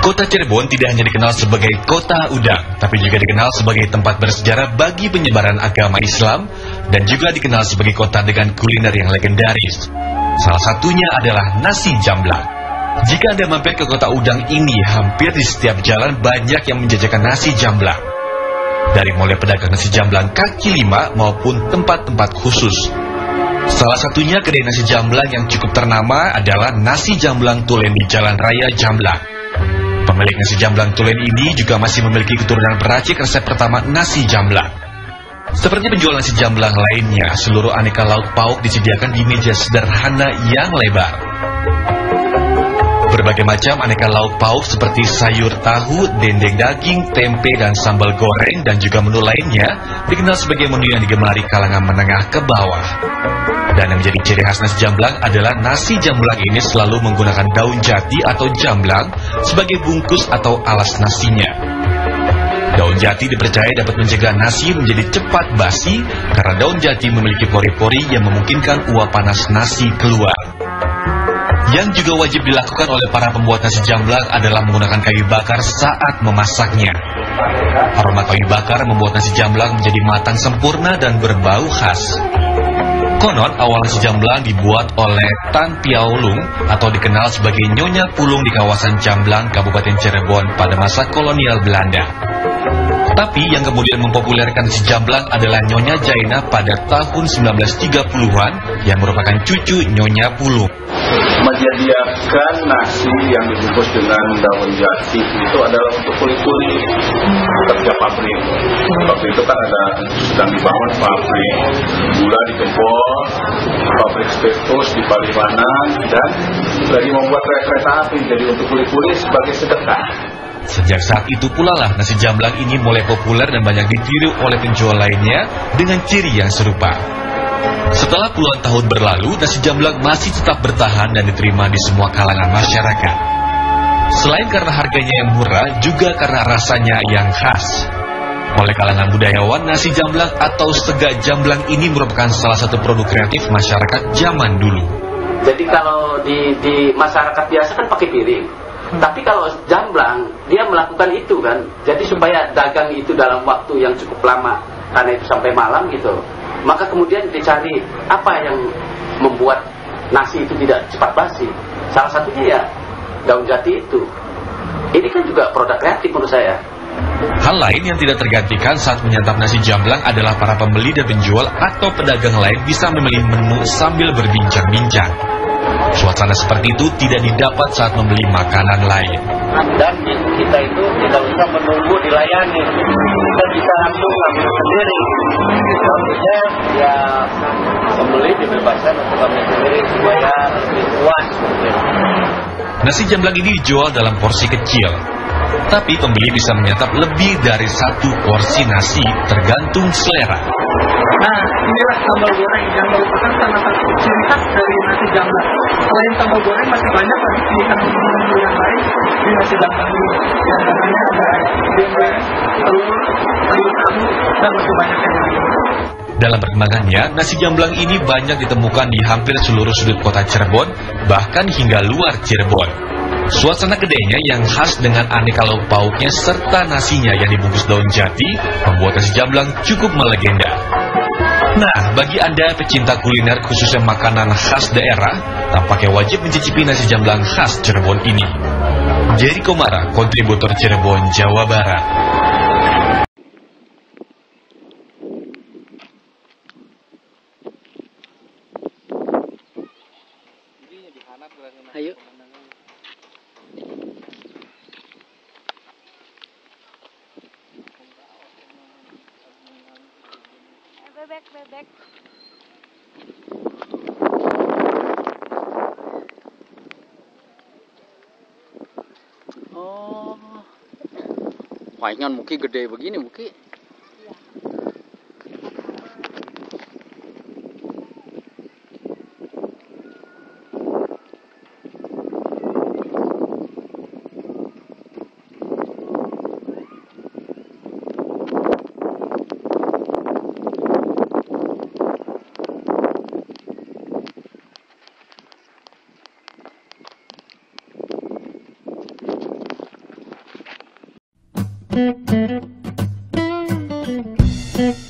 Kota Cirebon tidak hanya dikenal sebagai kota udang, tapi juga dikenal sebagai tempat bersejarah bagi penyebaran agama Islam dan juga dikenal sebagai kota dengan kuliner yang legendaris. Salah satunya adalah nasi jamblang. Jika Anda mampir ke kota udang ini, hampir di setiap jalan banyak yang menjajakan nasi jamblang. Dari mulai pedagang nasi jamblang kaki lima maupun tempat-tempat khusus. Salah satunya kedai nasi jamblang yang cukup ternama adalah Nasi Jamblang Tulen di Jalan Raya Jamblang. Pemilik nasi jamblang Tulen ini juga masih memiliki keturunan peracik resep pertama nasi jamblang. Seperti penjual nasi jamblang lainnya, seluruh aneka lauk pauk disediakan di meja sederhana yang lebar. Berbagai macam aneka lauk pauk seperti sayur tahu, dendeng daging, tempe, dan sambal goreng, dan juga menu lainnya dikenal sebagai menu yang digemari kalangan menengah ke bawah. Dan yang menjadi ciri khas nasi jamblang adalah nasi jamblang ini selalu menggunakan daun jati atau jamblang sebagai bungkus atau alas nasinya. Daun jati dipercaya dapat mencegah nasi menjadi cepat basi karena daun jati memiliki pori-pori yang memungkinkan uap panas nasi keluar. Yang juga wajib dilakukan oleh para pembuat nasi jamblang adalah menggunakan kayu bakar saat memasaknya. Aroma kayu bakar membuat nasi jamblang menjadi matang sempurna dan berbau khas. Konon awal nasi jamblang dibuat oleh Tan Piaulung atau dikenal sebagai Nyonya Pulung di kawasan Jamblang, Kabupaten Cirebon pada masa kolonial Belanda. Tapi yang kemudian mempopulerkan nasi jamblang adalah Nyonya Jaina pada tahun 1930-an yang merupakan cucu Nyonya Pulung. Menyediakan nasi yang dibungkus dengan daun jati itu adalah untuk kulit-kulit kerja pabrik. Waktu itu kan ada sedang dibangun pabrik gula di Gempol, pabrik spiritus di Palimanan, dan lagi membuat kereta api. Jadi untuk kulit-kulit sebagai sedekah. Sejak saat itu pula lah nasi jamblang ini mulai populer dan banyak ditiru oleh penjual lainnya dengan ciri yang serupa. Setelah puluhan tahun berlalu, nasi jamblang masih tetap bertahan dan diterima di semua kalangan masyarakat. Selain karena harganya yang murah, juga karena rasanya yang khas. Oleh kalangan budayawan, nasi jamblang atau sega jamblang ini merupakan salah satu produk kreatif masyarakat zaman dulu. Jadi kalau di masyarakat biasa kan pakai piring. Tapi kalau jamblang, dia melakukan itu kan. Jadi supaya dagang itu dalam waktu yang cukup lama, karena itu sampai malam gitu. Maka kemudian dicari apa yang membuat nasi itu tidak cepat basi. Salah satunya ya daun jati itu. Ini kan juga produk kreatif menurut saya. Hal lain yang tidak tergantikan saat menyantap nasi jamblang adalah para pembeli dan penjual atau pedagang lain bisa memilih menu sambil berbincang-bincang. Suasana seperti itu tidak didapat saat membeli makanan lain. Dan kita itu tidak usah menunggu dilayani, kita bisa langsung ambil sendiri. Artinya ya pembeli dibebaskan untuk ambil sendiri supaya lebih puas. Nasi jamblang ini dijual dalam porsi kecil, tapi pembeli bisa menyantap lebih dari satu porsi nasi tergantung selera. Nah, inilah sambal goreng yang merupakan salah satu ciri khas dari nasi jamblang. Selain sambal goreng masih banyak lagi ciri khas menu yang lain di nasi jamblang ini. Yang namanya ada dendeng, telur, sayur tahu, dan masih banyak yang lain. Dalam perkembangannya, nasi jamblang ini banyak ditemukan di hampir seluruh sudut kota Cirebon, bahkan hingga luar Cirebon. Suasana kedainya yang khas dengan aneka lauk pauknya serta nasinya yang dibungkus daun jati membuat nasi jamblang cukup melegenda. Nah, bagi Anda pecinta kuliner khususnya makanan khas daerah, tampaknya wajib mencicipi nasi jamblang khas Cirebon ini. Jerry Komara, kontributor Cirebon, Jawa Barat. Ayo. bebek. Oh. Palingan Muki gede begini, Muki. Iya.